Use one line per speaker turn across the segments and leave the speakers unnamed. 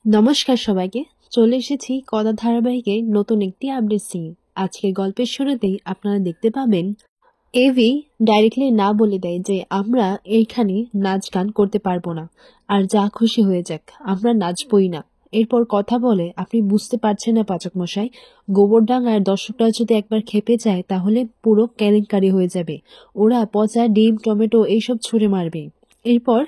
নমস্কার সবাইকে। চলে এসেছি কথা ধারাবাহিকের নতুন একটি আপডেট নিয়ে। আজকের গল্পের শুরুতেই আপনারা দেখতে পাবেন এভি ডাইরেক্টলি না বলে দেয় যে আমরা এইখানে নাচ গান করতে পারবো না, আর যা খুশি হয়ে যাক, আমরা নাচবই না। এরপর কথা বলে, আপনি বুঝতে পারছেন না পাচক মশাই, গোবরডাঙ্গার দর্শকরা যদি একবার খেপে যায় তাহলে পুরো কেলেঙ্কারি হয়ে যাবে। ওরা পচা ডিম টমেটো এইসব ছুঁড়ে মারবে। এরপর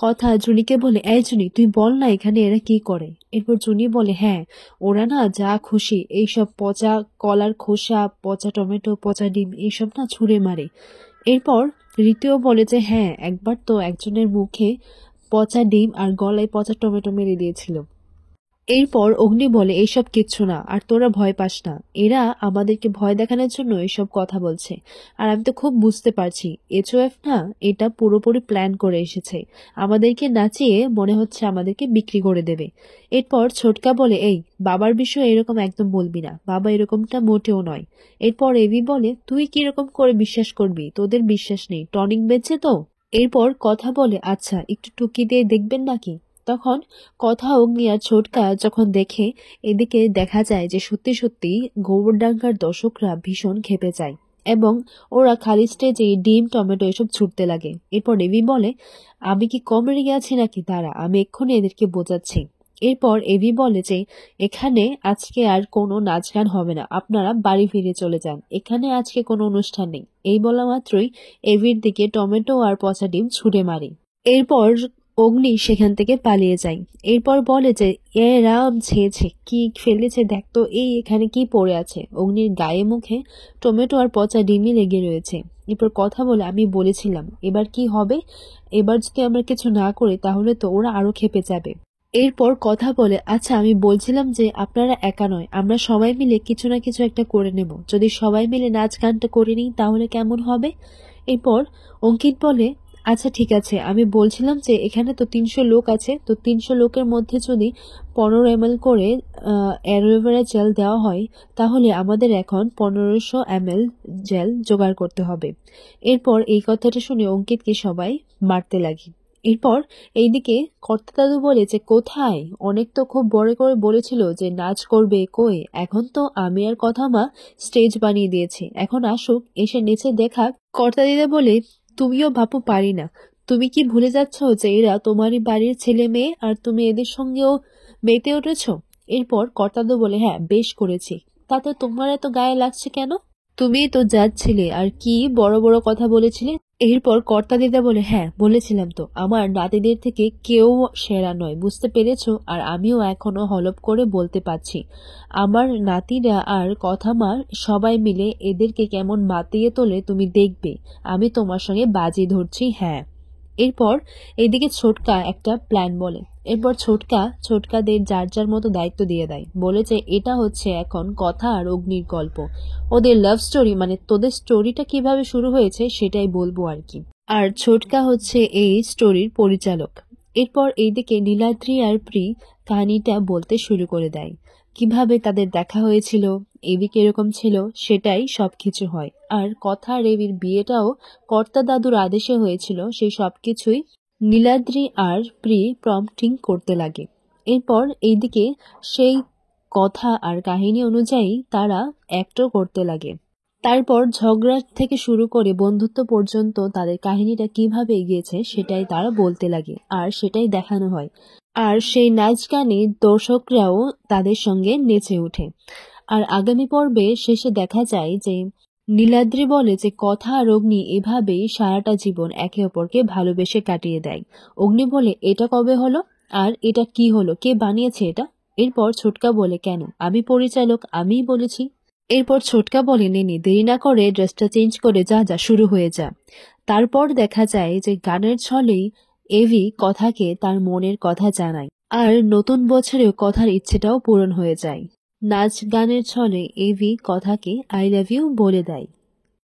কথা জুনিকে বলে, এই জুনি তুই বল না এখানে এরা কি করে। এরপর জুনি বলে, হ্যাঁ ওরা না যা খুশি এইসব পচা কলার খোসা, পচা টমেটো, পচা ডিম এইসব না ছুঁড়ে মারে। এরপর ঋতুও বলে যে হ্যাঁ, একবার তো একজনের মুখে পচা ডিম আর গলায় পচা টমেটো মেরে দিয়েছিল। এরপর অগ্নি বলে, এইসব কিচ্ছু না, আর তোরা ভয় পাস না, এরা আমাদেরকে ভয় দেখানোর জন্য এসব কথা বলছে। আর আমি তো খুব বুঝতে পারছি এইচওএফ না এটা পুরোপুরি প্ল্যান করে এসেছে, আমাদেরকে নাচিয়ে মনে হচ্ছে আমাদেরকে বিক্রি করে দেবে। এরপর ছোটকা বলে, এই বাবার বিষয়ে এরকম একদম বলবি না, বাবা এরকমটা মোটেও নয়। এরপর এভি বলে, তুই কিরকম করে বিশ্বাস করবি, তোদের বিশ্বাস নেই, টনিক বেচে তো। এরপর কথা বলে, আচ্ছা একটু টুকি দিয়ে দেখবেন নাকি। তখন কথা অগ্নি আর ছোটকা যখন দেখে, এদিকে দেখা যায় যে সত্যি সত্যি গোবরডাঙ্গার দর্শকরা ভীষণ ক্ষেপে যায় এবং ওরা খালি স্টেজে ডিম টমেটো এসব ছুটতে লাগে। এরপর এভি বলে, আমি কি কম রেগে আছি নাকি, তারা আমি এক্ষুনি এদেরকে বোঝাচ্ছি। এরপর এভি বলে যে এখানে আজকে আর কোনো নাচ গান হবে না, আপনারা বাড়ি ফিরে চলে যান, এখানে আজকে কোনো অনুষ্ঠান নেই। এই বলা মাত্রই এভির দিকে টমেটো আর পচা ডিম ছুঁড়ে মারে। এরপর অগ্নি সেখান থেকে পালিয়ে যায়। এরপর বলে যে এ রাম, ছেছে কি ফেলেছে দেখ তো, এই এখানে কি পড়ে আছে। অগ্নির গায়ে মুখে টমেটো আর পচা ডিমই লেগে রয়েছে। এরপর কথা বলে, আমি বলেছিলাম এবার কি হবে, এবার যদি আমরা কিছু না করি তাহলে তো ওরা আরো ক্ষেপে যাবে। এরপর কথা বলে, আচ্ছা আমি বলছিলাম যে আপনারা একা নয়, আমরা সবাই মিলে কিছু না কিছু একটা করে নেব, যদি সবাই মিলে নাচ গানটা করে নিই তাহলে কেমন হবে। এরপর অঙ্কিত বলে, আচ্ছা ঠিক আছে, আমি বলছিলাম যে এখানে তো 300 লোক আছে, তো 300 লোকের মধ্যে যদি 15 ml করে অ্যালোভেরা জেল দেওয়া হয় তাহলে আমাদের এখন 1500 ml জেল জোগাড় করতে হবে। এরপর এই কথাটা শুনে অঙ্কিতকে সবাই মারতে লাগে। এরপর এইদিকে কর্তা দাদু বলে যে কোথায়, অনেক তো খুব বড় করে বলেছিল যে নাচ করবে, কই এখন তো আমি আর কথা মা স্টেজ বানিয়ে দিয়েছে, এখন আসুক এসে নেচে দেখাক। কর্তা দিদা বলে, তুমিও বাপু পারি না, তুমি কি ভুলে যাচ্ছ যে এরা তোমারই বাড়ির ছেলে মেয়ে আর তুমি এদের সঙ্গেও মেতে উঠেছ। এরপর কর্তাদু বলে, হ্যাঁ বেশ করেছি, তাতে তোমার এত গায়ে লাগছে কেন, তুমি তো যাচ্ছিলে আর কি বড় বড় কথা বলেছিলে। এরপর কর্তা দিদা বলে, হ্যাঁ বলেছিলাম তো, আমার নাতিদের থেকে কেউ সেরা নয়, বুঝতে পেরেছো, আর আমিও এখনো হলপ করে বলতে পারছি, আমার নাতিরা আর কথা মা সবাই মিলে এদেরকে কেমন মাতিয়ে তোলে তুমি দেখবে, আমি তোমার সঙ্গে বাজি ধরছি, হ্যাঁ। এরপর এদিকে ছোটকা একটা প্ল্যান বলে। এরপর ছোটকাদের যার যার মতো দায়িত্ব দিয়ে দেয়, বলে যে এটা হচ্ছে এখন কথা আর অগ্নির গল্প, ওদের লাভ স্টোরি, মানে তোদের স্টোরিটা কিভাবে শুরু হয়েছে সেটাই বলবো আর কি। আর ছোটকা হচ্ছে এই স্টোরির পরিচালক। এরপর এইদিকে নীলাদ্রি আর প্রি কাহিনীটা বলতে শুরু করে দেয়, কিভাবে তাদের দেখা হয়েছিল, এবি কিরকম ছিল, সেটাই সবকিছু হয়। আর কথা আর এবির বিয়েটাও কর্তা দাদুর আদেশে হয়েছিল, সেই সবকিছুই নীলাদ্রি আর প্রি প্রম্পটিং করতে লাগে। এরপর এইদিকে সেই কথা আর কাহিনী অনুযায়ী তারা অ্যাক্টও করতে লাগে। তারপর ঝগড়া থেকে শুরু করে বন্ধুত্ব পর্যন্ত তাদের কাহিনীটা কিভাবে এগিয়েছে সেটাই তারা বলতে লাগে, আর সেটাই দেখানো হয়। আর সেই নাচ গানে দর্শকরাও তাদের সঙ্গে নেচে ওঠে। আর আগামী পর্বে শেষে দেখা যায় যে নীলাদ্রি বলে যে কথা আর অগ্নি এভাবেই সারাটা জীবন একে অপরকে ভালোবেসে কাটিয়ে দেয়। অগ্নি বলে, এটা কবে হলো, আর এটা কি হলো, কে বানিয়েছে এটা। এরপর ছোটকা বলে, কেন, আমি পরিচালক, আমিই বলেছি। এরপর ছোটকা বলে, নেনি দেরি না করে ড্রেসটা চেঞ্জ করে যা যা শুরু হয়ে যা। তারপর দেখা যায় যে গানের ছলেই এভি কথাকে তার মনের কথা জানায়, আর নতুন বছরেও কথার ইচ্ছেটাও পূরণ হয়ে যায়। নাচ গানের ছলে এভি কথাকে আই লাভ ইউ বলে দেয়।